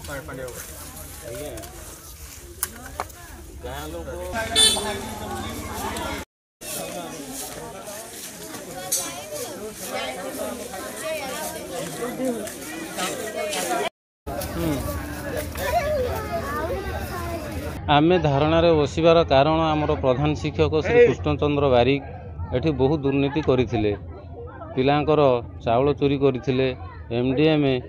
आमे धारणार बसबार कारण आमर प्रधान शिक्षक श्री कृष्णचंद्र बारिक एठी बहुत दुर्नीति करथिले। पिलांकर चाउल चोरी करथिले, एमडीएम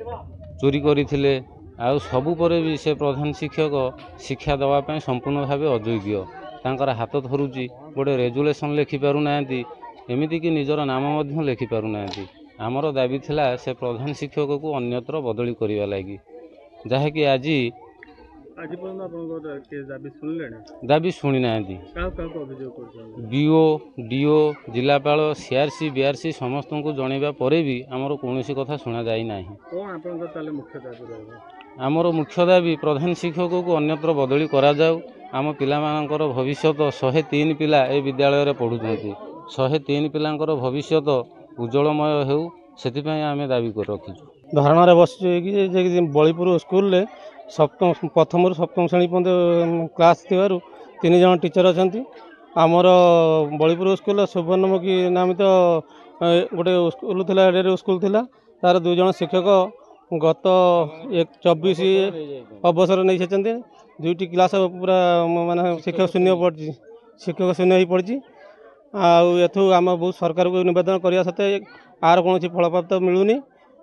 चोरी करथिले। आ सबु परे भी से प्रधान शिक्षक शिक्षा दवा ପାଇଁ संपूर्ण भाव अयोग्य। तांकर हाथ धरुची गोटे रेजुलेशन लिखि पारु नांती, एमिति कि निजर नाम मध्य लिखि पारु नांती। आमर दाबी थिला से प्रधान शिक्षक को अन्यत्र बदली करिवा लागि, जहा कि आज दाबी शुणी ना। बीओ डीओ जिलापाल सीआरसी बीआरसी समस्त को जनइबा परे भी आमर कौन कथा शुणा जाई नाही। आमर मुख्य दाबी प्रधान शिक्षक को अन्यत्र बदली करा जाऊ। आम पिलामानकर भविष्य 103 पिला ए विद्यालय रे पढ़ुछंती। 103 पिलांकर भविष्य उज्जवलमय हेउ सेतिपय आमे दाबी कर रखिछु। धारणा रे बस जे बळीपुर स्कूल रे सप्तम प्रथम रु सप्तम श्रेणी पर्यंत क्लास थिबारु 3 जन टीचर अछंती। आमर बळीपुर स्कूल सुवर्णमुखी नामित गोटे स्कूल थिला, एडे स्कूल थिला। तार 2 जन शिक्षक गत 24 अवसर नहीं छचंती। 2टी क्लास पूरा माने शिक्षक शून्य ही पड़ी। आथु आम बहुत सरकार को निवेदन करिया सते आर कौन फलप्राप्त मिलूनी।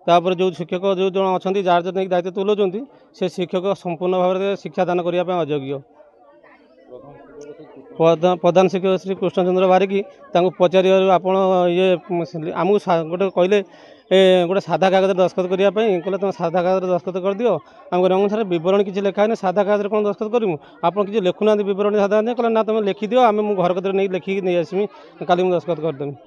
तापर जो शिक्षक जो जन अच्छा जार नहीं दायित्व तुलाउं से शिक्षक संपूर्ण भाव में शिक्षादान करने अयोग्य। प्रधान शिक्षक श्री कृष्णचंद्र बारिक पचार आप ये आमको गोटे कहले गोटे साधा कागज दस्तखत करने कहले तुम साधा कागज दस्तखत कर दियो। आम सर बरण किसी लिखाई साधा कागज कौन दस्तखत करूँ, आप किसी लिखुना बरण साधा कहले ना तुम लिखिदियो, आम घर कदर नहीं लिखिकी नहीं आसमी, काली दस्तखत करदेवी।